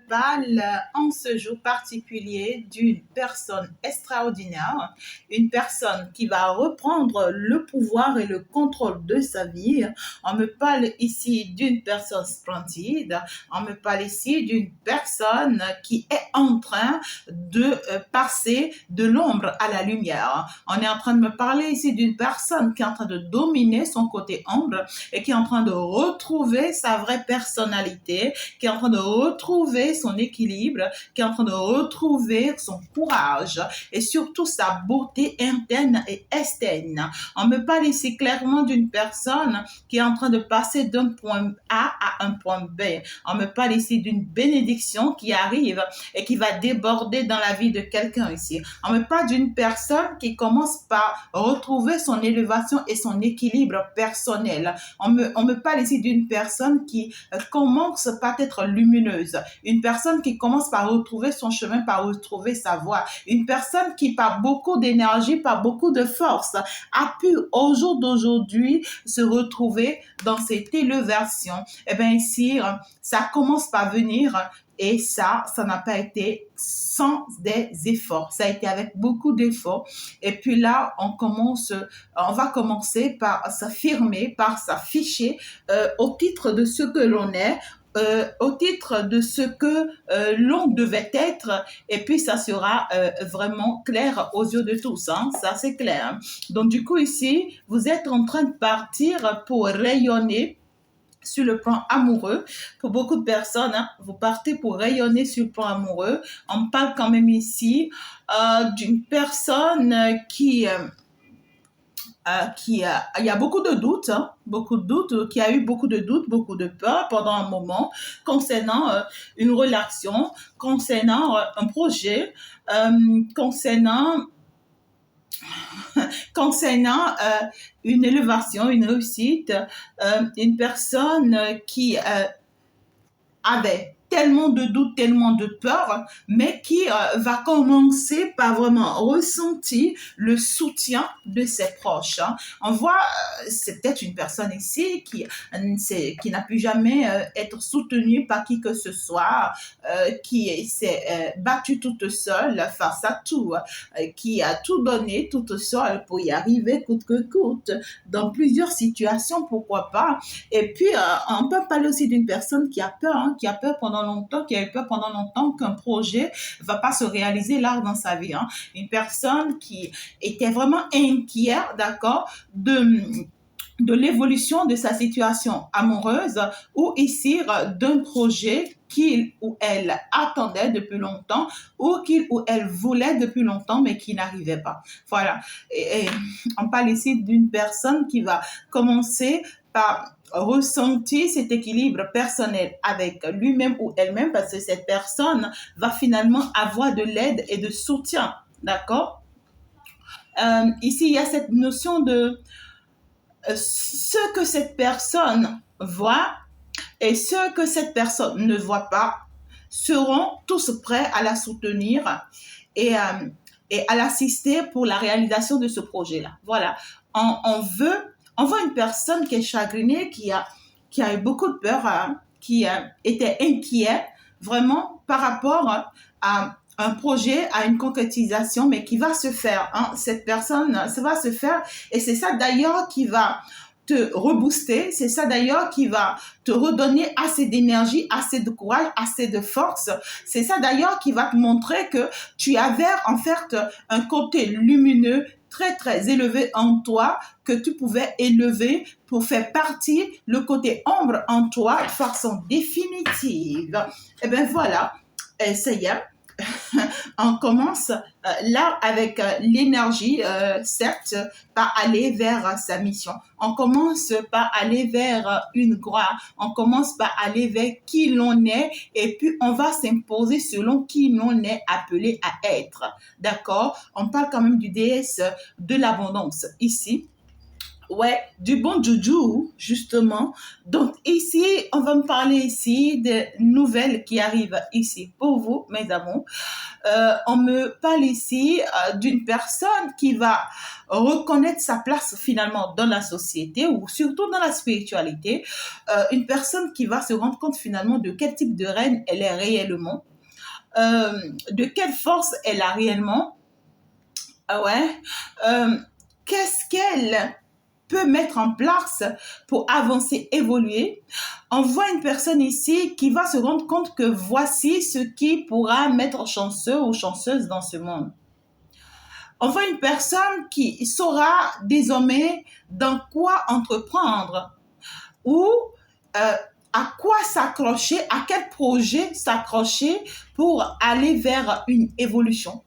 parle en ce jour particulier d'une personne extraordinaire, une personne qui va reprendre le pouvoir et le contrôle de sa vie. On me parle ici d'une personne splendide, on me parle ici d'une personne qui est en train de passer de l'ombre à la lumière. On est en train de me parler ici d'une personne qui est en train de dominer son côté ombre et qui est en train de retrouver sa vraie personnalité, qui est en train de retrouver son équilibre, qui est en train de retrouver son courage et surtout sa beauté interne et externe. On me parle ici clairement d'une personne qui est en train de passer d'un point A à un point B. On me parle ici d'une bénédiction qui arrive et qui va déborder dans la vie de quelqu'un ici. On me parle d'une personne qui commence par retrouver son élévation et son équilibre personnel. On me parle ici d'une personne qui commence par être lumineuse, une personne qui commence par retrouver son chemin, par retrouver sa voie, une personne qui, par beaucoup d'énergie, par beaucoup de force, a pu au jour d'aujourd'hui se retrouver dans cette élévation. Eh bien ici, ça commence par venir. Et ça n'a pas été sans des efforts. Ça a été avec beaucoup d'efforts. Et puis là, on va commencer par s'affirmer, par s'afficher au titre de ce que l'on est, au titre de ce que l'on devait être, et puis ça sera vraiment clair aux yeux de tous, hein? Ça c'est clair. Donc du coup ici, vous êtes en train de partir pour rayonner sur le plan amoureux. Pour beaucoup de personnes, hein, vous partez pour rayonner sur le plan amoureux. On parle quand même ici d'une personne il y a beaucoup de doutes, hein, qui a eu beaucoup de doutes, beaucoup de peur pendant un moment concernant une relation, concernant un projet, concernant une élévation, une réussite, une personne qui avait tellement de doutes, tellement de peur, mais qui va commencer par vraiment ressentir le soutien de ses proches. Hein. On voit, c'est peut-être une personne ici qui n'a pu jamais être soutenue par qui que ce soit, qui s'est battue toute seule face à tout, qui a tout donné toute seule pour y arriver coûte que coûte, dans plusieurs situations, pourquoi pas. Et puis, on peut parler aussi d'une personne qui a peur, hein, qui a eu peur pendant longtemps qu'un projet va pas se réaliser là dans sa vie. Hein. Une personne qui était vraiment inquiète, d'accord, de l'évolution de sa situation amoureuse ou ici d'un projet qu'il ou elle attendait depuis longtemps ou qu'il ou elle voulait depuis longtemps mais qui n'arrivait pas. Voilà. Et on parle ici d'une personne qui va commencer par ressentir cet équilibre personnel avec lui-même ou elle-même parce que cette personne va finalement avoir de l'aide et de soutien. D'accord? Ici, il y a cette notion de ce que cette personne voit et ce que cette personne ne voit pas seront tous prêts à la soutenir et à l'assister pour la réalisation de ce projet-là. Voilà. On voit une personne qui est chagrinée, qui a eu beaucoup de peur, hein, qui était inquiet vraiment par rapport à un projet, à une concrétisation, mais qui va se faire. Hein. Cette personne, ça va se faire et c'est ça d'ailleurs qui va te rebooster, c'est ça d'ailleurs qui va te redonner assez d'énergie, assez de courage, assez de force. C'est ça d'ailleurs qui va te montrer que tu avais en fait un côté lumineux très très élevé en toi que tu pouvais élever pour faire partie le côté ombre en toi de façon définitive. Et bien voilà, ça y est. On commence là avec l'énergie, certes, par aller vers sa mission. On commence par aller vers une gloire. On commence par aller vers qui l'on est et puis on va s'imposer selon qui l'on est appelé à être. D'accord? On parle quand même du déesse de l'abondance ici. Ouais, du bon juju, justement. Donc ici, on va me parler ici des nouvelles qui arrivent ici pour vous, mes amours. On me parle ici d'une personne qui va reconnaître sa place finalement dans la société ou surtout dans la spiritualité. Une personne qui va se rendre compte finalement de quel type de reine elle est réellement, de quelle force elle a réellement. Ah ouais. Euh, Qu'est-ce qu'elle peut mettre en place pour avancer, évoluer. On voit une personne ici qui va se rendre compte que voici ce qui pourra mettre chanceux ou chanceuse dans ce monde. On voit une personne qui saura désormais dans quoi entreprendre ou euh, à quoi s'accrocher, à quel projet s'accrocher pour aller vers une évolution.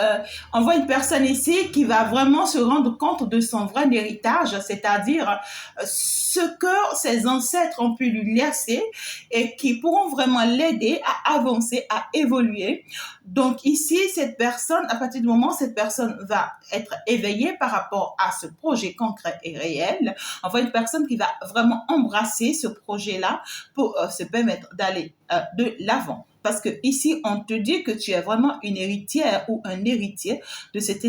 euh, on voit une personne ici qui va vraiment se rendre compte de son vrai héritage, c'est-à-dire ce que ses ancêtres ont pu lui laisser et qui pourront vraiment l'aider à avancer, à évoluer. Donc ici, cette personne, à partir du moment où cette personne va être éveillée par rapport à ce projet concret et réel, on voit une personne qui va vraiment embrasser ce projet-là pour se permettre d'aller de l'avant. Parce que ici, on te dit que tu es vraiment une héritière ou un héritier de cet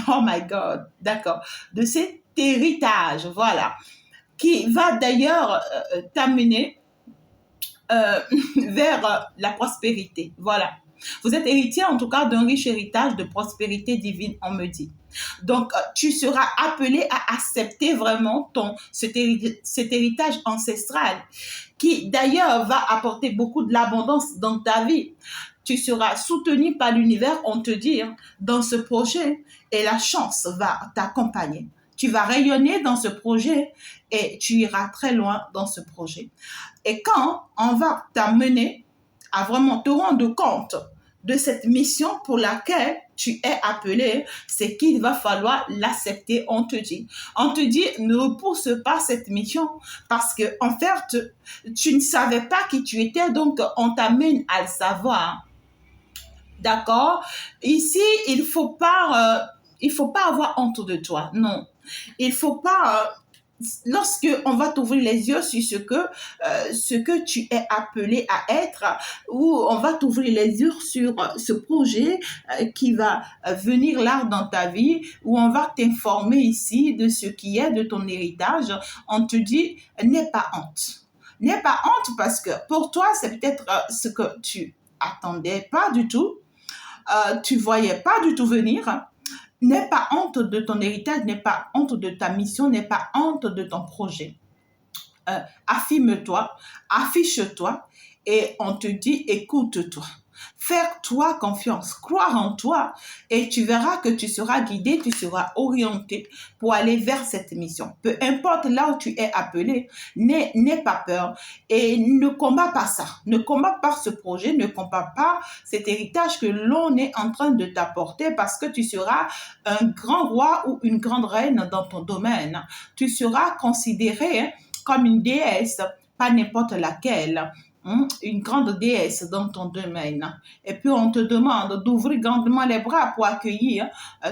oh my God, d'accord, de cet héritage, voilà, qui va d'ailleurs t'amener euh, vers la prospérité, voilà. Vous êtes héritier en tout cas d'un riche héritage de prospérité divine, on me dit. Donc, tu seras appelé à accepter vraiment cet héritage ancestral qui d'ailleurs va apporter beaucoup de l'abondance dans ta vie. Tu seras soutenu par l'univers, on te dit, hein, dans ce projet et la chance va t'accompagner. Tu vas rayonner dans ce projet et tu iras très loin dans ce projet. Et quand on va t'amener à vraiment te rendre compte de cette mission pour laquelle tu es appelé, c'est qu'il va falloir l'accepter, on te dit. On te dit, ne repousse pas cette mission parce que, en fait, tu ne savais pas qui tu étais, donc on t'amène à le savoir. D'accord? Ici, il faut pas avoir honte de toi. Non. Il faut pas, lorsque on va t'ouvrir les yeux sur ce que tu es appelé à être, ou on va t'ouvrir les yeux sur ce projet qui va venir là dans ta vie, où on va t'informer ici de ce qui est de ton héritage, on te dit, n'aie pas honte. N'aie pas honte parce que pour toi, c'est peut-être ce que tu attendais pas du tout, tu voyais pas du tout venir. N'aie pas honte de ton héritage, n'aie pas honte de ta mission, n'aie pas honte de ton projet. Affirme-toi, affiche-toi et on te dit écoute-toi. Fais-toi confiance, croire en toi et tu verras que tu seras guidé, tu seras orienté pour aller vers cette mission. Peu importe là où tu es appelé, n'aie pas peur et ne combats pas ça. Ne combats pas ce projet, ne combats pas cet héritage que l'on est en train de t'apporter parce que tu seras un grand roi ou une grande reine dans ton domaine. Tu seras considéré comme une déesse, pas n'importe laquelle, une grande déesse dans ton domaine. Et puis on te demande d'ouvrir grandement les bras pour accueillir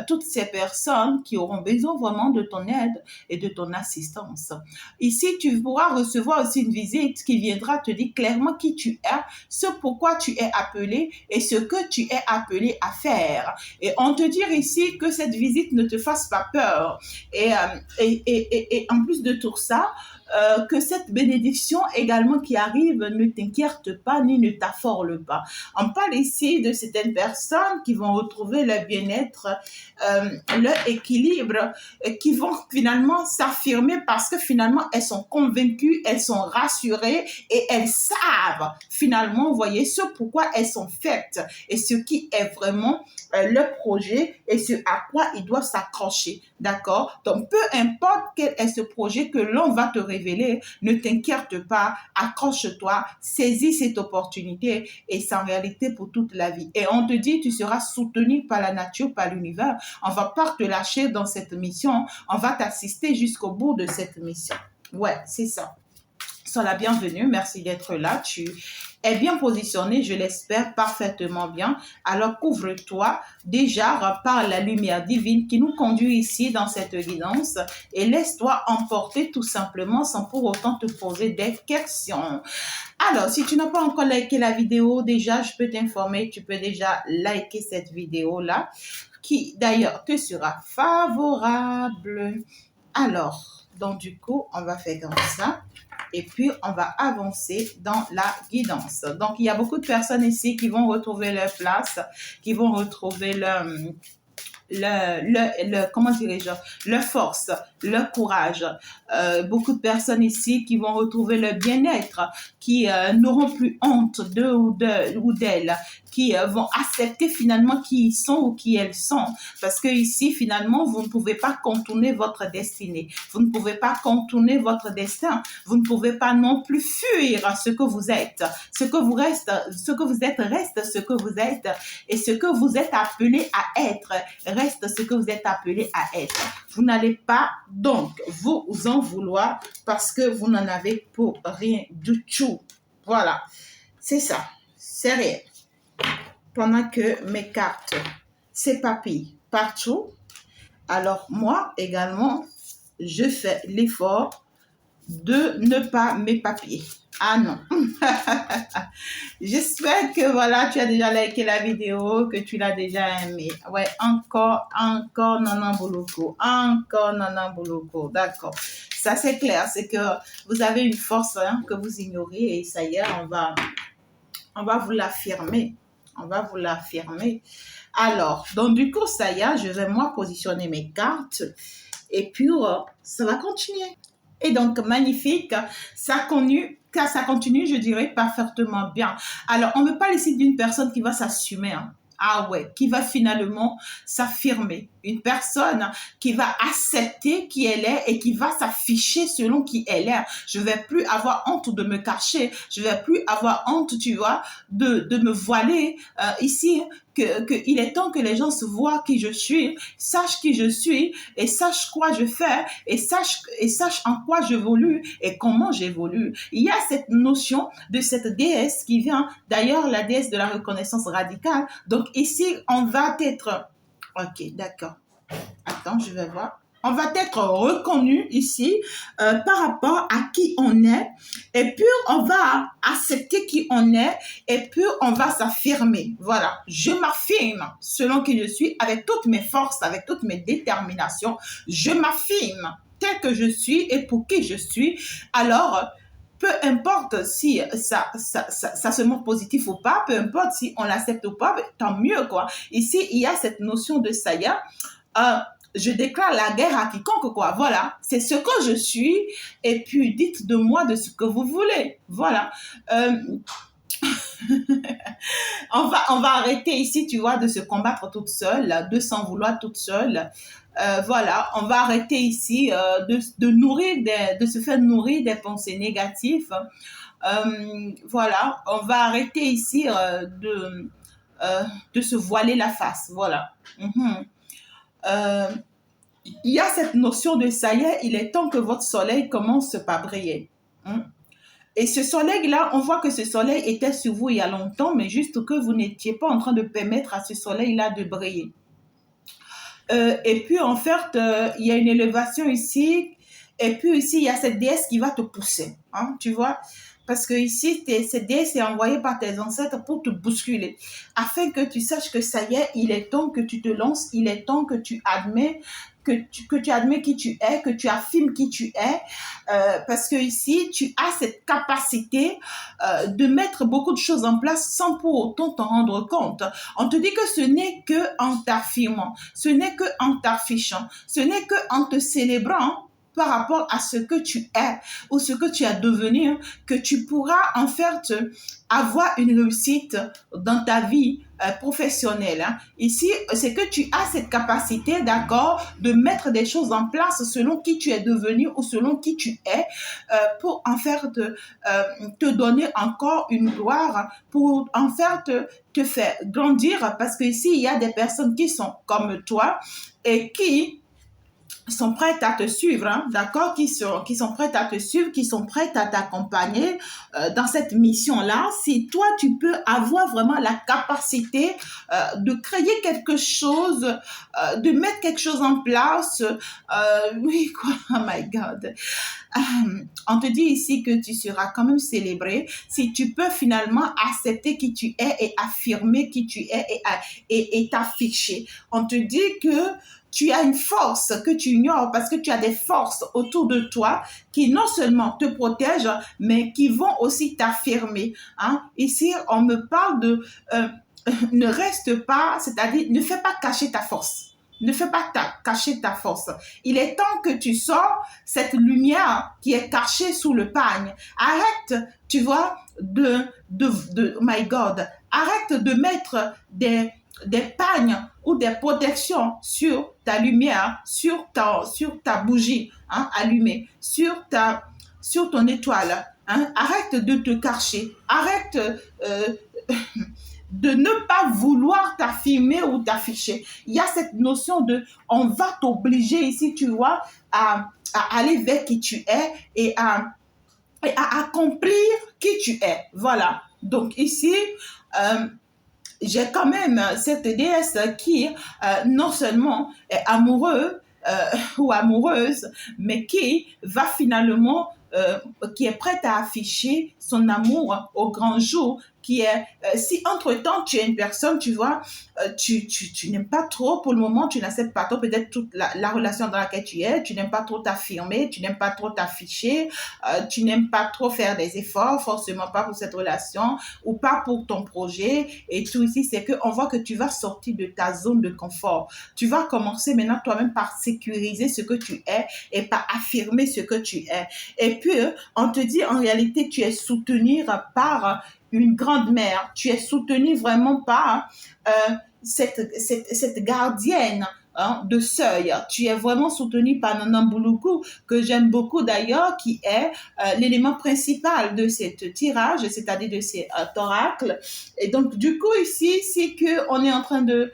toutes ces personnes qui auront besoin vraiment de ton aide et de ton assistance. Ici, tu pourras recevoir aussi une visite qui viendra te dire clairement qui tu es, ce pourquoi tu es appelé et ce que tu es appelé à faire. Et on te dit ici que cette visite ne te fasse pas peur. Et en plus de tout ça, que cette bénédiction également qui arrive ne t'inquiète pas ni ne t'affole pas. On parle ici de certaines personnes qui vont retrouver leur bien-être, leur équilibre, qui vont finalement s'affirmer parce que finalement elles sont convaincues, elles sont rassurées et elles savent finalement, vous voyez, ce pourquoi elles sont faites et ce qui est vraiment leur projet et ce à quoi ils doivent s'accrocher. D'accord? Donc, peu importe quel est ce projet que l'on va te révéler, ne t'inquiète pas, accroche-toi, saisis cette opportunité et c'est en réalité pour toute la vie. Et on te dit, tu seras soutenu par la nature, par l'univers. On va pas te lâcher dans cette mission, on va t'assister jusqu'au bout de cette mission. Ouais, c'est ça. Sois la bienvenue, merci d'être là. Tu est bien positionné, je l'espère parfaitement bien. Alors couvre-toi déjà par la lumière divine qui nous conduit ici dans cette guidance et laisse-toi emporter tout simplement sans pour autant te poser des questions. Alors, si tu n'as pas encore liké la vidéo, déjà, je peux t'informer, tu peux déjà liker cette vidéo-là, qui d'ailleurs te sera favorable. Alors, donc du coup, on va faire comme ça. Et puis, on va avancer dans la guidance. Donc, il y a beaucoup de personnes ici qui vont retrouver leur place, qui vont retrouver comment dirais-je, leur force, leur courage. Beaucoup de personnes ici qui vont retrouver leur bien-être, qui n'auront plus honte d'eux ou d'elles, qui vont accepter finalement qui ils sont ou qui elles sont. Parce que ici, finalement, vous ne pouvez pas contourner votre destinée. Vous ne pouvez pas contourner votre destin. Vous ne pouvez pas non plus fuir ce que vous êtes. Ce que vous êtes reste ce que vous êtes. Et ce que vous êtes appelé à être reste ce que vous êtes appelé à être. Vous n'allez pas donc vous en vouloir parce que vous n'en avez pour rien du tout. Voilà, c'est ça, c'est réel. Pendant que mes cartes s'éparpillent partout, alors moi également, je fais l'effort de ne pas m'éparpiller. Ah non. J'espère que voilà, tu as déjà liké la vidéo, que tu l'as déjà aimé. Ouais, encore Nanan Boloko. Encore Nanan Boloko. D'accord. Ça, c'est clair. C'est que vous avez une force que vous ignorez et ça y est, on va vous l'affirmer. On va vous l'affirmer. Alors, donc du coup, ça y est, je vais moi positionner mes cartes et puis ça va continuer. Et donc, magnifique, ça continue, je dirais, parfaitement bien. Alors, on ne veut pas laisser d'une personne qui va s'assumer, hein. Ah ouais, qui va finalement s'affirmer. Une personne qui va accepter qui elle est et qui va s'afficher selon qui elle est. Je ne vais plus avoir honte de me cacher. Je ne vais plus avoir honte, tu vois, de me voiler. Ici, il est temps que les gens se voient qui je suis, sachent qui je suis et sachent quoi je fais et sachent en quoi j'évolue et comment j'évolue. Il y a cette notion de cette déesse qui vient, d'ailleurs, la déesse de la reconnaissance radicale. Donc ici, on va être... Ok, d'accord. Attends, je vais voir. On va être reconnu ici par rapport à qui on est et puis on va accepter qui on est et puis on va s'affirmer. Voilà, je m'affirme selon qui je suis avec toutes mes forces, avec toutes mes déterminations. Je m'affirme tel que je suis et pour qui je suis. Alors, peu importe si ça se montre positif ou pas, peu importe si on l'accepte ou pas, tant mieux quoi. Ici, il y a cette notion de saya. Je déclare la guerre à quiconque, quoi. Voilà, c'est ce que je suis. Et puis, dites de moi de ce que vous voulez. Voilà. On va arrêter ici, tu vois, de se combattre toute seule, de s'en vouloir toute seule. Voilà, on va arrêter ici de se faire nourrir des pensées négatives. Voilà, on va arrêter ici de se voiler la face. Voilà. Il y a cette notion de ça y est, il est temps que votre soleil commence par briller. Et ce soleil-là, on voit que ce soleil était sur vous il y a longtemps, mais juste que vous n'étiez pas en train de permettre à ce soleil-là de briller. Et puis, en fait, il y a une élévation ici. Et puis, ici, il y a cette déesse qui va te pousser. Hein, tu vois? Parce que ici, cette déesse est envoyée par tes ancêtres pour te bousculer. Afin que tu saches que ça y est, il est temps que tu te lances. Il est temps que tu admets que tu admets qui tu es, que tu affirmes qui tu es, parce que ici, tu as cette capacité de mettre beaucoup de choses en place sans pour autant t'en rendre compte. On te dit que ce n'est que en t'affirmant, ce n'est que en t'affichant, ce n'est que en te célébrant par rapport à ce que tu es ou ce que tu as devenu, que tu pourras en fait avoir une réussite dans ta vie professionnelle. Ici, c'est que tu as cette capacité, d'accord, de mettre des choses en place selon qui tu es devenu ou selon qui tu es pour en faire te donner encore une gloire, pour en faire te faire grandir parce que ici, il y a des personnes qui sont comme toi et qui sont prêtes à te suivre, hein, d'accord, qui sont prêtes à te suivre, qui sont prêtes à t'accompagner dans cette mission-là. Si toi, tu peux avoir vraiment la capacité de créer quelque chose, de mettre quelque chose en place, oui, quoi, oh my God. On te dit ici que tu seras quand même célébré si tu peux finalement accepter qui tu es et affirmer qui tu es et t'afficher. On te dit que tu as une force que tu ignores parce que tu as des forces autour de toi qui non seulement te protègent, mais qui vont aussi t'affirmer. Hein? Ici, on me parle de ne reste pas, c'est-à-dire ne fais pas cacher ta force. Ne fais pas cacher ta force. Il est temps que tu sors cette lumière qui est cachée sous le pagne. Arrête, tu vois, my God, arrête de mettre des pagnes ou des protections sur ta lumière, sur ta bougie hein, allumée, sur ton étoile. Hein. Arrête de te cacher. Arrête de ne pas vouloir t'affirmer ou t'afficher. Il y a cette notion de on va t'obliger ici, tu vois, à aller vers qui tu es et à accomplir qui tu es. Voilà. Donc ici, j'ai quand même cette déesse qui non seulement est amoureux ou amoureuse, mais qui va finalement, qui est prête à afficher son amour au grand jour, qui est, si entre-temps tu es une personne, tu vois, tu n'aimes pas trop, pour le moment tu n'acceptes pas trop peut-être toute la relation dans laquelle tu n'aimes pas trop t'affirmer, tu n'aimes pas trop t'afficher, tu n'aimes pas trop faire des efforts, forcément pas pour cette relation ou pas pour ton projet et tout ici, c'est qu'on voit que tu vas sortir de ta zone de confort. Tu vas commencer maintenant toi-même par sécuriser ce que tu es et par affirmer ce que tu es. Et puis, on te dit en réalité, tu es soutenu par une grande mère. Tu es soutenu vraiment par cette gardienne hein, de seuil. Tu es vraiment soutenu par Nana Mbuluku, que j'aime beaucoup d'ailleurs, qui est l'élément principal de cette tirage, c'est-à-dire de ces oracles. Et donc, du coup, ici, c'est qu'on est en train de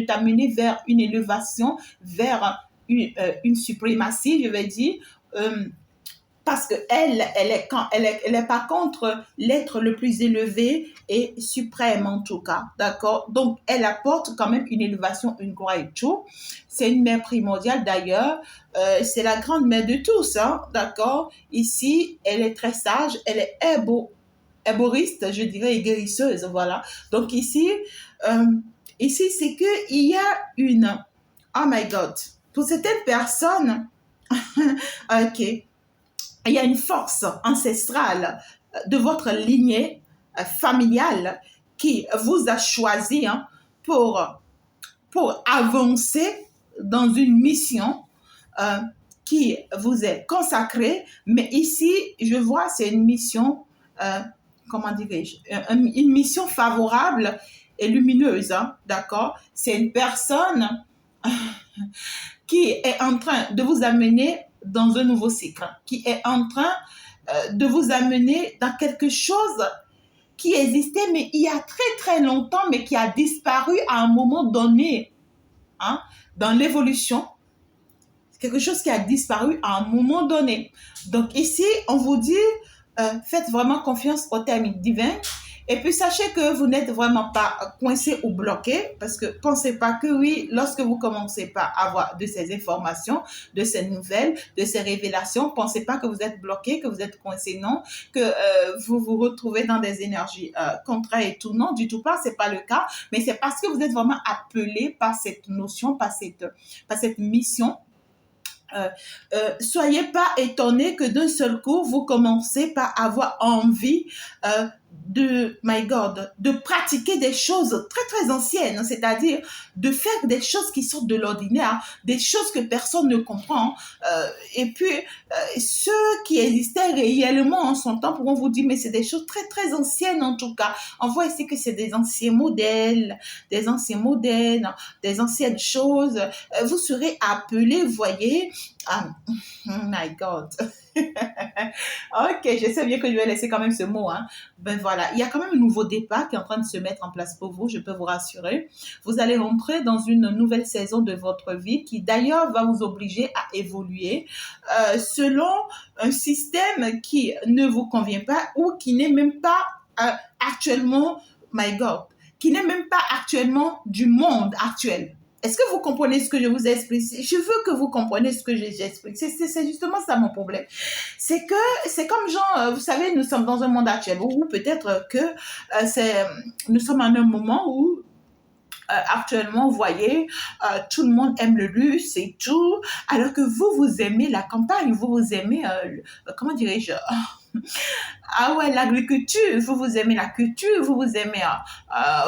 t'amener vers une élévation, vers une suprématie, je vais dire. Parce que elle est par contre l'être le plus élevé et suprême en tout cas, d'accord. Donc elle apporte quand même une élévation, une gloire et tout. C'est une mère primordiale d'ailleurs. C'est la grande mère de tous, hein, d'accord. Ici, elle est très sage, elle est herboriste, je dirais, et guérisseuse, voilà. Donc ici c'est que il y a une, oh my God, pour certaines personnes, ok. Il y a une force ancestrale de votre lignée familiale qui vous a choisi hein, pour avancer dans une mission euh, qui vous est consacrée. Mais ici, je vois, c'est une mission, comment dirais-je, une mission favorable et lumineuse, hein, d'accord? C'est une personne qui est en train de vous amener dans un nouveau cycle, qui est en train de vous amener dans quelque chose qui existait, mais il y a très très longtemps, mais qui a disparu à un moment donné hein, dans l'évolution. Quelque chose qui a disparu à un moment donné. Donc ici, on vous dit, faites vraiment confiance au terme divin. Et puis sachez que vous n'êtes vraiment pas coincé ou bloqué parce que pensez pas que oui, lorsque vous commencez pas à avoir de ces informations, de ces nouvelles, de ces révélations, pensez pas que vous êtes bloqué, que vous êtes coincé, non, que vous vous retrouvez dans des énergies contraires et tout, non, du tout pas, c'est pas le cas, mais c'est parce que vous êtes vraiment appelé par cette notion, par cette mission. Soyez pas étonnés que d'un seul coup, vous commencez par avoir envie my God, de pratiquer des choses très très anciennes, c'est-à-dire de faire des choses qui sortent de l'ordinaire, des choses que personne ne comprend. Et puis, ceux qui existaient réellement en son temps pourront vous dire, mais c'est des choses très très anciennes en tout cas. On voit ici que c'est des anciens modèles, des anciennes choses. Vous serez appelés, vous voyez, Ah, my God. Ok, je sais bien que je vais laisser quand même ce mot. Hein. Ben voilà, il y a quand même un nouveau départ qui est en train de se mettre en place pour vous, je peux vous rassurer. Vous allez rentrer dans une nouvelle saison de votre vie qui d'ailleurs va vous obliger à évoluer selon un système qui ne vous convient pas ou qui n'est même pas actuellement, my God, qui n'est même pas actuellement du monde actuel. Est-ce que vous comprenez ce que je vous ai expliqué? Je veux que vous compreniez ce que j'ai expliqué. C'est justement ça mon problème. C'est que c'est comme genre, vous savez, nous sommes dans un monde actuel où peut-être que nous sommes à un moment où actuellement, vous voyez, tout le monde aime le luxe et tout, alors que vous aimez la campagne, vous aimez, comment dirais-je, ah ouais, l'agriculture, vous aimez la culture, vous aimez,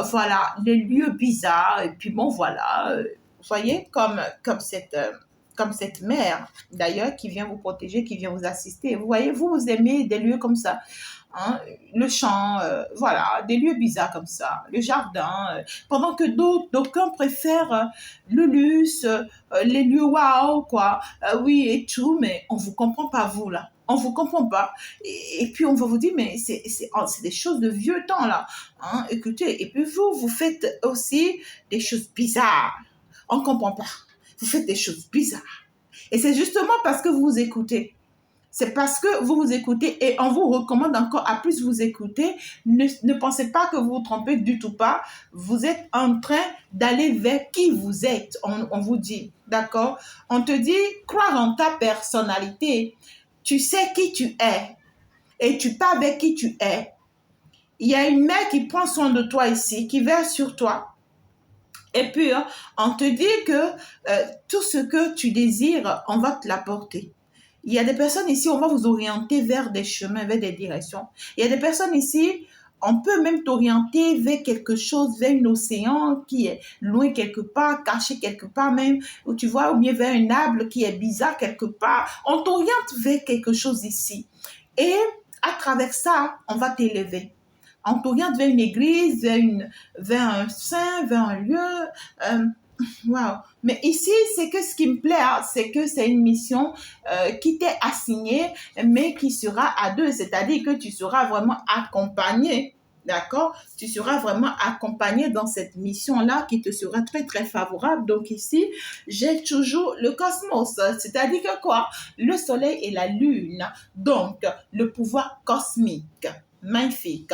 voilà, les lieux bizarres, et puis bon, voilà, vous voyez, comme cette mère, d'ailleurs, qui vient vous protéger, qui vient vous assister. Vous voyez, vous aimez des lieux comme ça. Hein, le champ, voilà, des lieux bizarres comme ça, le jardin, pendant que d'aucuns préfèrent le luxe, les lieux waouh, quoi, oui et tout, mais on vous comprend pas, vous, là. On vous comprend pas. Et puis, on va vous dire, mais c'est des choses de vieux temps, là. Hein, écoutez, et puis vous faites aussi des choses bizarres. On comprend pas. Vous faites des choses bizarres. Et c'est justement parce que vous vous écoutez. C'est parce que vous vous écoutez et on vous recommande encore à plus vous écouter. Ne pensez pas que vous vous trompez du tout pas. Vous êtes en train d'aller vers qui vous êtes. On vous dit, d'accord? On te dit, croire en ta personnalité. Tu sais qui tu es et tu pars avec qui tu es. Il y a une mère qui prend soin de toi ici, qui veille sur toi. Et puis, on te dit que tout ce que tu désires, on va te l'apporter. Il y a des personnes ici, on va vous orienter vers des chemins, vers des directions. Il y a des personnes ici, on peut même t'orienter vers quelque chose, vers un océan qui est loin quelque part, caché quelque part même, où tu vois, ou bien vers un arbre qui est bizarre quelque part. On t'oriente vers quelque chose ici. Et à travers ça, on va t'élever. On t'oriente vers une église, vers un saint, vers un lieu. Euh, Wow. Mais ici, c'est que ce qui me plaît, hein, c'est que c'est une mission qui t'est assignée, mais qui sera à deux. C'est-à-dire que tu seras vraiment accompagné. D'accord? Tu seras vraiment accompagné dans cette mission-là qui te sera très, très favorable. Donc ici, j'ai toujours le cosmos. C'est-à-dire que quoi? Le soleil et la lune. Donc, le pouvoir cosmique. Magnifique.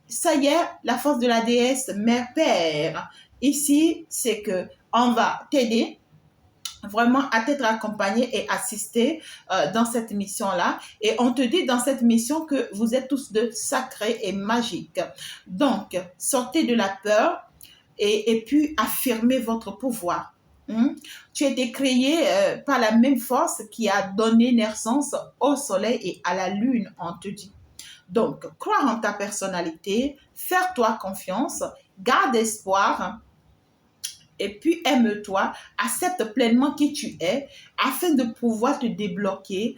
Ça y est, la force de la déesse mère-père. Ici, c'est que on va t'aider vraiment à t'être accompagné et assisté dans cette mission-là. Et on te dit dans cette mission que vous êtes tous de sacrés et magiques. Donc, sortez de la peur et puis affirmez votre pouvoir. Tu as été créé par la même force qui a donné naissance au soleil et à la lune, on te dit. Donc, croire en ta personnalité, faire-toi confiance, garde espoir, et puis aime-toi, accepte pleinement qui tu es afin de pouvoir te débloquer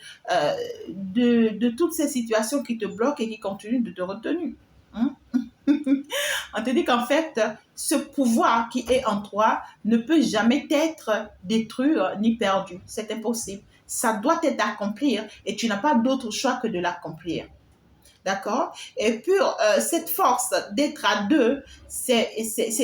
de toutes ces situations qui te bloquent et qui continuent de te retenir. Hein? On te dit qu'en fait, ce pouvoir qui est en toi ne peut jamais être détruit ni perdu. C'est impossible. Ça doit être accomplir et tu n'as pas d'autre choix que de l'accomplir. D'accord? Et puis, cette force d'être à deux, c'est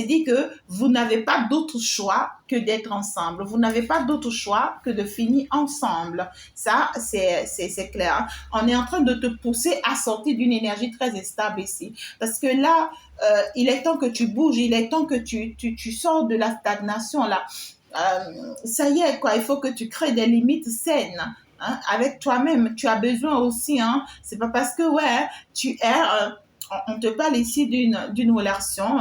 dit que vous n'avez pas d'autre choix que d'être ensemble. Vous n'avez pas d'autre choix que de finir ensemble. Ça, c'est clair. On est en train de te pousser à sortir d'une énergie très instable ici. Parce que là, il est temps que tu bouges, il est temps que tu sors de la stagnation là. Ça y est, quoi, il faut que tu crées des limites saines. Hein, avec toi-même, tu as besoin aussi, hein, c'est pas parce que, ouais, tu es, on te parle ici d'une relation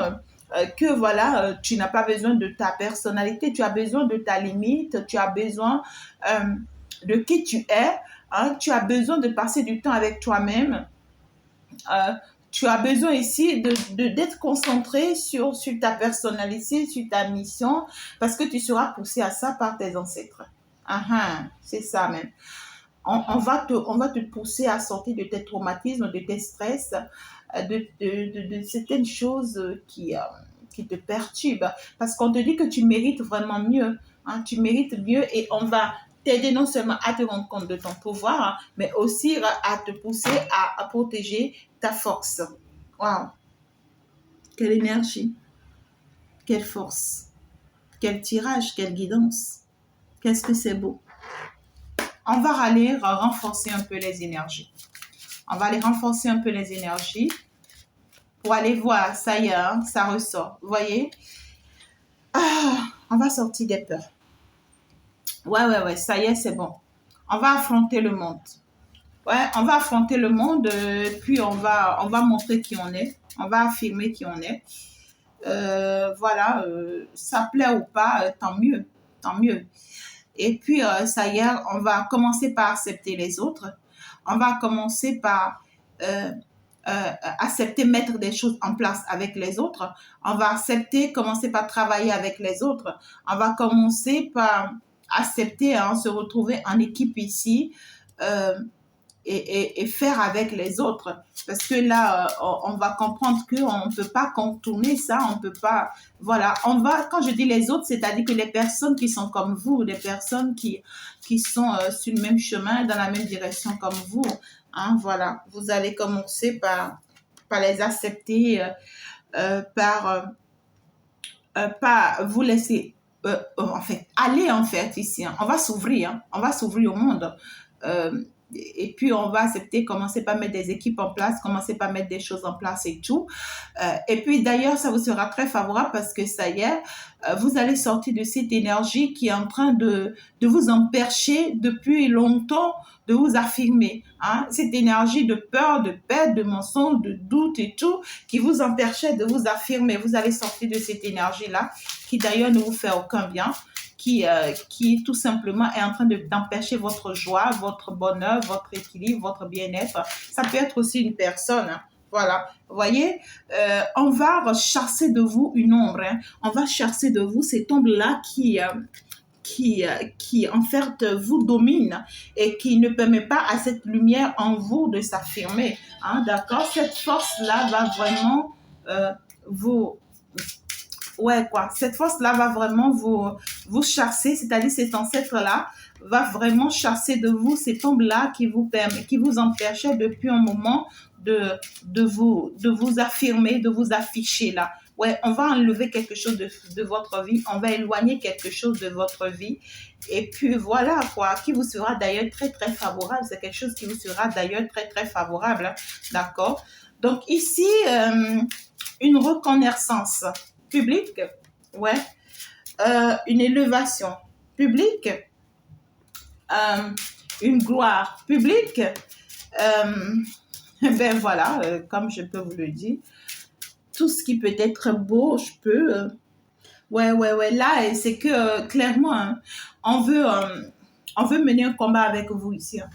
que, voilà, tu n'as pas besoin de ta personnalité, tu as besoin de ta limite, tu as besoin euh, de qui tu es, hein, tu as besoin de passer du temps avec toi-même, euh, tu as besoin ici d'être concentré sur ta personnalité, sur ta mission, parce que tu seras poussé à ça par tes ancêtres. Ah, ah, c'est ça même. On va te pousser à sortir de tes traumatismes, de tes stress, de certaines choses qui te perturbent. Parce qu'on te dit que tu mérites vraiment mieux. Hein, tu mérites mieux et on va t'aider non seulement à te rendre compte de ton pouvoir, mais aussi à te pousser à protéger ta force. Waouh! Quelle énergie, quelle force, quel tirage, quelle guidance. Qu'est-ce que c'est beau. On va aller renforcer un peu les énergies. On va aller renforcer un peu les énergies pour aller voir. Ça y est, hein, ça ressort. Vous voyez? On va sortir des peurs. Ouais, ça y est, c'est bon. On va affronter le monde. Ouais, on va affronter le monde, puis on va montrer qui on est. On va affirmer qui on est. Voilà, ça plaît ou pas, tant mieux, tant mieux. Et puis, ça y est, on va commencer par accepter les autres. On va commencer par accepter, mettre des choses en place avec les autres. On va accepter, commencer par travailler avec les autres. On va commencer par accepter, hein, se retrouver en équipe ici. Et faire avec les autres. Parce que là, on va comprendre qu'on ne peut pas contourner ça, on ne peut pas... Voilà, quand je dis les autres, c'est-à-dire que les personnes qui sont comme vous, les personnes qui sont sur le même chemin, dans la même direction comme vous, hein, voilà, vous allez commencer par les accepter, par vous laisser... en fait, aller en fait ici. Hein. On va s'ouvrir, hein, on va s'ouvrir au monde. Et puis on va accepter, commencer par mettre des équipes en place, commencer par mettre des choses en place et tout. Et puis d'ailleurs, ça vous sera très favorable parce que ça y est, vous allez sortir de cette énergie qui est en train de vous empêcher depuis longtemps de vous affirmer. Hein? Cette énergie de peur, de perte, de mensonge, de doute et tout, qui vous empêchait de vous affirmer. Vous allez sortir de cette énergie-là, qui d'ailleurs ne vous fait aucun bien. Qui tout simplement est en train d'empêcher votre joie, votre bonheur, votre équilibre, votre bien-être. Ça peut être aussi une personne. Hein. Voilà, vous voyez, on va chasser de vous une ombre. Hein. On va chasser de vous cette ombre-là qui en fait vous domine et qui ne permet pas à cette lumière en vous de s'affirmer. Hein, d'accord? Cette force-là va vraiment vous... Ouais, quoi. Cette force-là va vraiment vous chasser, c'est-à-dire cet ancêtre-là va vraiment chasser de vous cette ombre-là qui vous permet, qui vous empêchait depuis un moment de vous affirmer, de vous afficher là. Ouais, on va enlever quelque chose de votre vie, on va éloigner quelque chose de votre vie. Et puis voilà, quoi, qui vous sera d'ailleurs très, très favorable. C'est quelque chose qui vous sera d'ailleurs très, très favorable. Hein. D'accord? Donc ici, une reconnaissance publique, ouais, une élévation publique, une gloire publique, ben voilà, comme je peux vous le dire, tout ce qui peut être beau, je peux, ouais, là, c'est que clairement, hein, on veut mener un combat avec vous ici. Hein.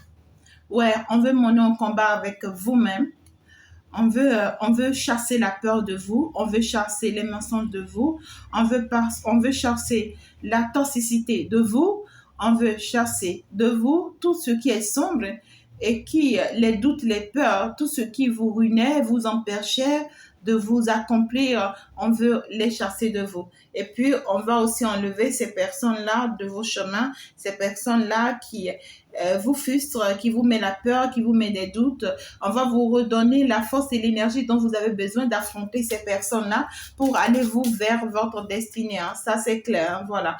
Ouais, on veut mener un combat avec vous-même. On veut chasser la peur de vous, on veut chasser les mensonges de vous, on veut chasser la toxicité de vous, on veut chasser de vous tout ce qui est sombre et qui, les doutes, les peurs, tout ce qui vous ruinait, vous empêchait de vous accomplir, on veut les chasser de vous. Et puis, on va aussi enlever ces personnes-là de vos chemins, ces personnes-là qui vous frustrent, qui vous met la peur, qui vous met des doutes. On va vous redonner la force et l'énergie dont vous avez besoin d'affronter ces personnes-là pour aller vous vers votre destinée. Hein. Ça, c'est clair. Hein, voilà.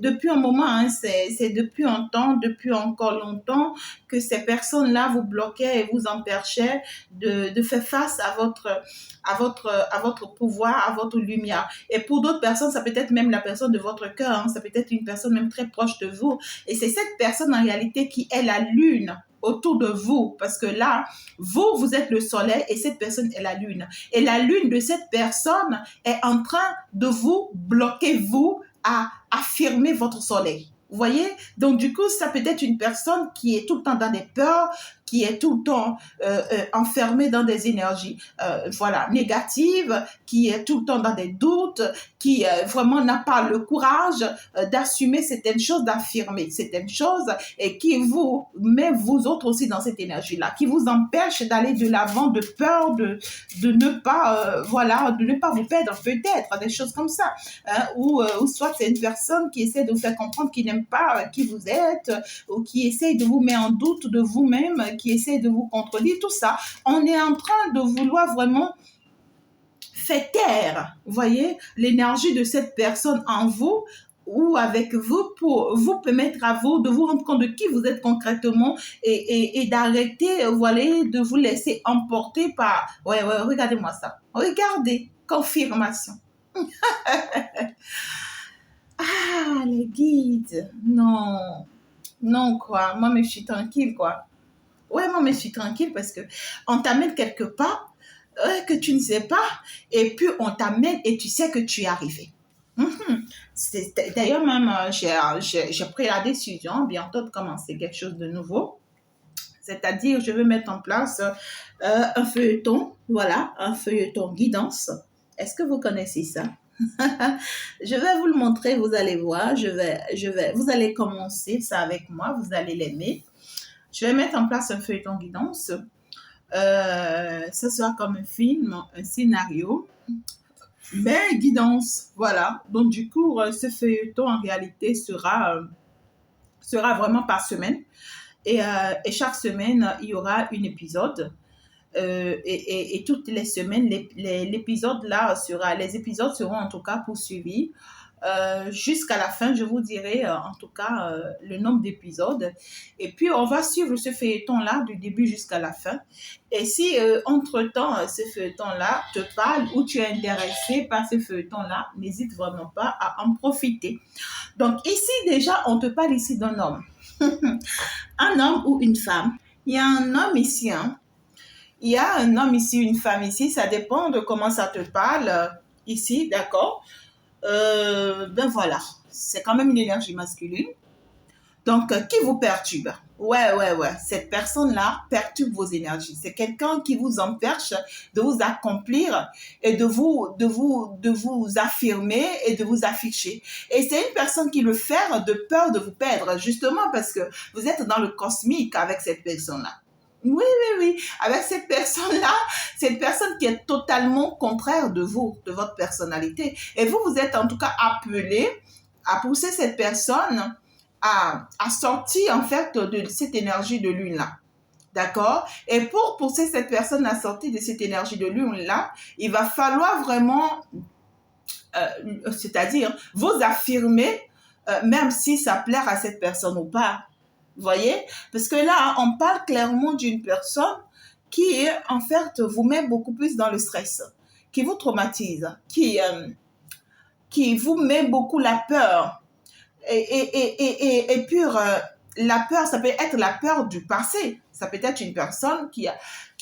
Depuis un moment, hein, c'est depuis un temps, depuis encore longtemps que ces personnes-là vous bloquaient et vous empêchaient de faire face à votre pouvoir, à votre lumière. Et pour d'autres personnes, ça peut être même la personne de votre cœur, hein, ça peut être une personne même très proche de vous. Et c'est cette personne en réalité qui est la lune autour de vous, parce que là, vous êtes le soleil et cette personne est la lune. Et la lune de cette personne est en train de vous bloquer, vous, à affirmer votre soleil. Vous voyez? Donc, du coup, ça peut être une personne qui est tout le temps dans des peurs, qui est tout le temps enfermée dans des énergies voilà, négatives, qui est tout le temps dans des doutes, qui vraiment n'a pas le courage d'assumer certaines choses, d'affirmer certaines choses et qui vous met vous autres aussi dans cette énergie-là, qui vous empêche d'aller de l'avant de peur de ne pas, voilà, de ne pas vous perdre peut-être, des choses comme ça. Hein, ou soit c'est une personne qui essaie de vous faire comprendre qu'il n'aime n'aime pas qui vous êtes, ou qui essaye de vous mettre en doute de vous-même, qui essaye de vous contredire, tout ça, on est en train de vouloir vraiment faire taire, vous voyez, l'énergie de cette personne en vous ou avec vous pour vous permettre à vous de vous rendre compte de qui vous êtes concrètement et d'arrêter, voilà, de vous laisser emporter par... Ouais, regardez-moi ça. Regardez, confirmation. Ah, les guides. Non, non, quoi. Moi, mais je suis tranquille, quoi. Ouais, moi, mais je suis tranquille parce que on t'amène quelque part que tu ne sais pas et puis on t'amène et tu sais que tu es arrivé. D'ailleurs, même, j'ai pris la décision bientôt de commencer quelque chose de nouveau. C'est-à-dire, je vais mettre en place un feuilleton, voilà, un feuilleton guidance. Est-ce que vous connaissez ça? Je vais vous le montrer, vous allez voir. Vous allez commencer ça avec moi, vous allez l'aimer. Je vais mettre en place un feuilleton guidance. Ce sera comme un film, un scénario. Mais guidance, voilà. Donc, du coup, ce feuilleton, en réalité, sera vraiment par semaine. Et chaque semaine, il y aura un épisode. Et toutes les semaines, l'épisode là les épisodes seront en tout cas poursuivis. Jusqu'à la fin, je vous dirai en tout cas le nombre d'épisodes. Et puis, on va suivre ce feuilleton-là du début jusqu'à la fin. Et si, entre-temps, ce feuilleton-là te parle ou tu es intéressé par ce feuilleton-là, n'hésite vraiment pas à en profiter. Donc, ici, déjà, on te parle ici d'un homme. Un homme ou une femme. Il y a un homme ici, hein. Il y a un homme ici, une femme ici. Ça dépend de comment ça te parle ici, d'accord? Ben voilà, c'est quand même une énergie masculine. Donc, qui vous perturbe? Ouais. Cette personne-là perturbe vos énergies. C'est quelqu'un qui vous empêche de vous accomplir et de vous affirmer et de vous afficher. Et c'est une personne qui le fait de peur de vous perdre, justement parce que vous êtes dans le cosmique avec cette personne-là. Oui. Avec cette personne-là, c'est une personne qui est totalement contraire de vous, de votre personnalité. Et vous êtes en tout cas appelé à pousser cette personne à sortir en fait de cette énergie de lune-là. D'accord? Et pour pousser cette personne à sortir de cette énergie de lune-là, il va falloir vraiment, c'est-à-dire vous affirmer, même si ça plaît à cette personne ou pas. Vous voyez? Parce que là, on parle clairement d'une personne qui, en fait, vous met beaucoup plus dans le stress, qui vous traumatise, qui vous met beaucoup la peur. Et puis, la peur, ça peut être la peur du passé. Ça peut être une personne qui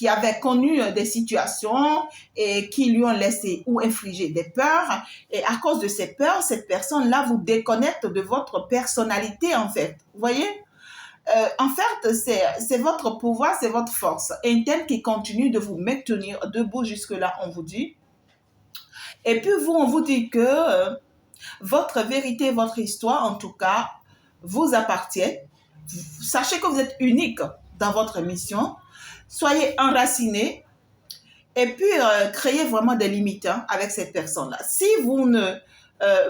avait connu des situations et qui lui ont laissé ou infligé des peurs. Et à cause de ces peurs, cette personne-là vous déconnecte de votre personnalité, en fait. Vous voyez? En fait, c'est votre pouvoir, c'est votre force interne qui continue de vous maintenir debout jusque-là, on vous dit. Et puis vous, on vous dit que votre vérité, votre histoire, en tout cas, vous appartient. Sachez que vous êtes unique dans votre mission. Soyez enracinés et puis créez vraiment des limites avec cette personne-là. Si vous ne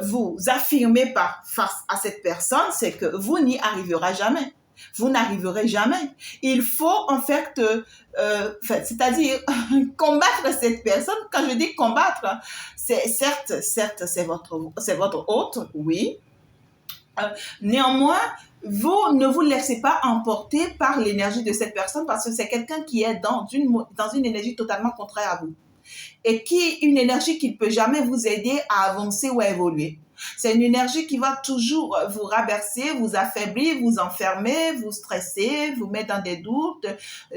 vous affirmez pas face à cette personne, c'est que vous n'y arriverez jamais. Vous n'arriverez jamais. Il faut en fait, c'est-à-dire combattre cette personne. Quand je dis combattre, c'est certes, c'est votre hôte, oui. Néanmoins, vous ne vous laissez pas emporter par l'énergie de cette personne parce que c'est quelqu'un qui est dans une énergie totalement contraire à vous et une énergie qui ne peut jamais vous aider à avancer ou à évoluer. C'est une énergie qui va toujours vous rabaisser, vous affaiblir, vous enfermer, vous stresser, vous mettre dans des doutes,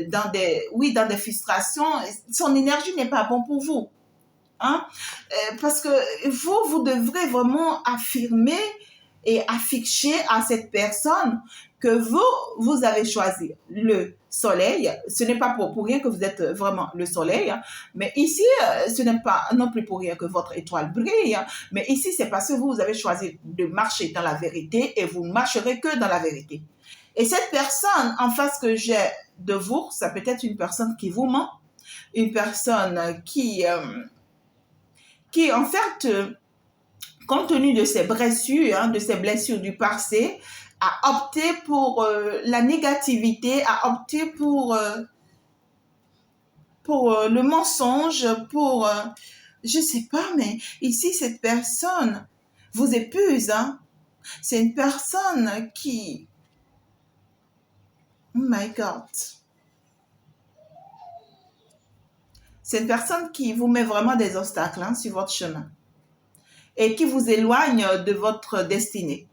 dans des frustrations. Son énergie n'est pas bonne pour vous. Hein? Parce que vous devrez vraiment affirmer et afficher à cette personne que vous avez choisi le soleil. Ce n'est pas pour rien que vous êtes vraiment le soleil, hein. Mais ici, ce n'est pas non plus pour rien que votre étoile brille, hein. Mais ici, c'est parce que vous avez choisi de marcher dans la vérité et vous ne marcherez que dans la vérité. Et cette personne en face que j'ai de vous, ça peut être une personne qui vous ment, une personne qui en fait, compte tenu de ses blessures, de ses blessures du passé, a opté pour la négativité, a opté pour le mensonge, pour, je sais pas, mais ici, cette personne vous épuise. C'est une personne qui, oh my God, c'est une personne qui vous met vraiment des obstacles sur votre chemin et qui vous éloigne de votre destinée.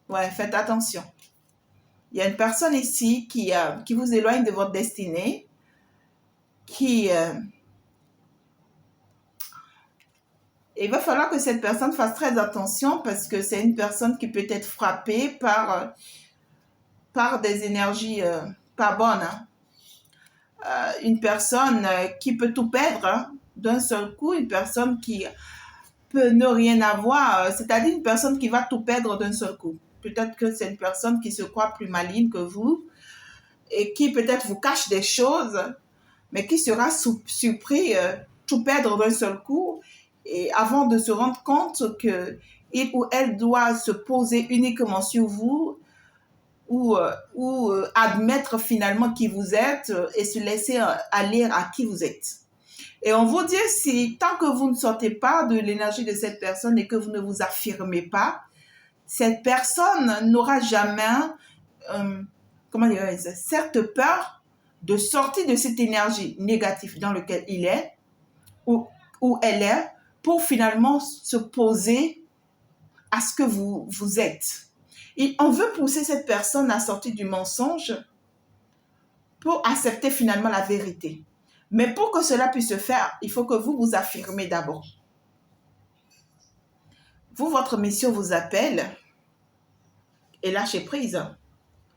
Ouais, faites attention. Il y a une personne ici qui vous éloigne de votre destinée, qui... il va falloir que cette personne fasse très attention parce que c'est une personne qui peut être frappée par des énergies pas bonnes. Une personne qui peut tout perdre d'un seul coup, une personne qui peut ne rien avoir, c'est-à-dire une personne qui va tout perdre d'un seul coup. Peut-être que c'est une personne qui se croit plus maligne que vous et qui peut-être vous cache des choses, mais qui sera surpris tout perdre d'un seul coup et avant de se rendre compte que il ou elle doit se poser uniquement sur vous ou admettre finalement qui vous êtes et se laisser aller à qui vous êtes. Et on vous dit, si tant que vous ne sortez pas de l'énergie de cette personne et que vous ne vous affirmez pas, cette personne n'aura jamais, comment dire, cette peur de sortir de cette énergie négative dans laquelle il est ou elle est pour finalement se poser à ce que vous êtes. Et on veut pousser cette personne à sortir du mensonge pour accepter finalement la vérité. Mais pour que cela puisse se faire, il faut que vous vous affirmez d'abord. Vous, votre mission vous appelle et lâchez prise.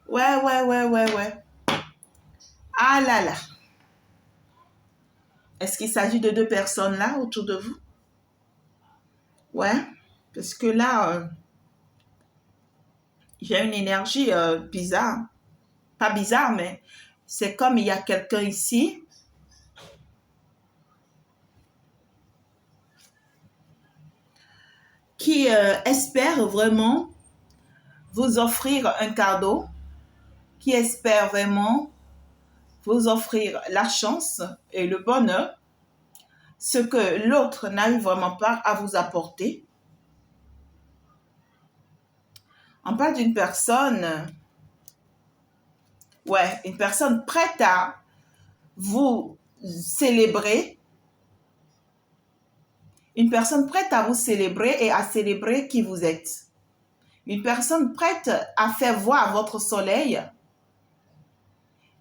Ouais. Ah là là. Est-ce qu'il s'agit de deux personnes là autour de vous? Ouais, parce que là, j'ai une énergie bizarre. Pas bizarre, mais c'est comme il y a quelqu'un ici qui espère vraiment vous offrir un cadeau, qui espère vraiment vous offrir la chance et le bonheur, ce que l'autre n'arrive vraiment pas à vous apporter. On parle d'une personne, une personne prête à vous célébrer, une personne prête à vous célébrer et à célébrer qui vous êtes. Une personne prête à faire voir votre soleil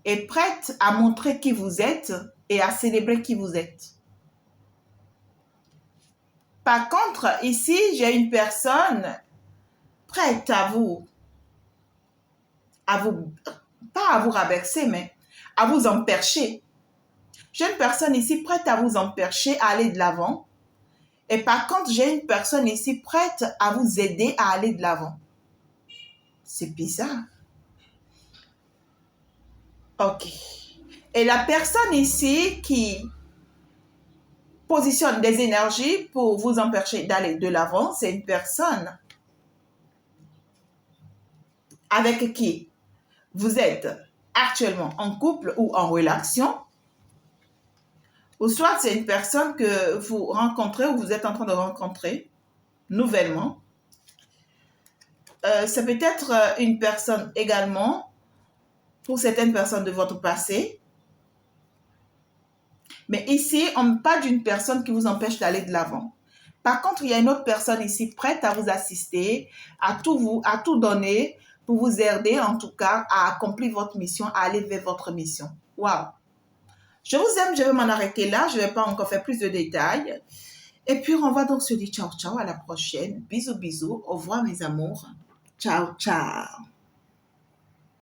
et prête à montrer qui vous êtes et à célébrer qui vous êtes. Par contre, ici, j'ai une personne prête pas à vous rabaisser, mais à vous empercher. J'ai une personne ici prête à vous empercher, à aller de l'avant. Et par contre, j'ai une personne ici prête à vous aider à aller de l'avant. C'est bizarre. Ok. Et la personne ici qui positionne des énergies pour vous empêcher d'aller de l'avant, c'est une personne avec qui vous êtes actuellement en couple ou en relation. Ou soit c'est une personne que vous rencontrez ou vous êtes en train de rencontrer nouvellement. C'est peut-être une personne également, pour certaines personnes de votre passé. Mais ici, on ne parle pas d'une personne qui vous empêche d'aller de l'avant. Par contre, il y a une autre personne ici prête à vous assister, à tout donner pour vous aider en tout cas à accomplir votre mission, à aller vers votre mission. Waouh! Je vous aime, je vais m'en arrêter là. Je ne vais pas encore faire plus de détails. Et puis, on va donc se dire ciao, ciao, à la prochaine. Bisous, bisous. Au revoir, mes amours. Ciao, ciao.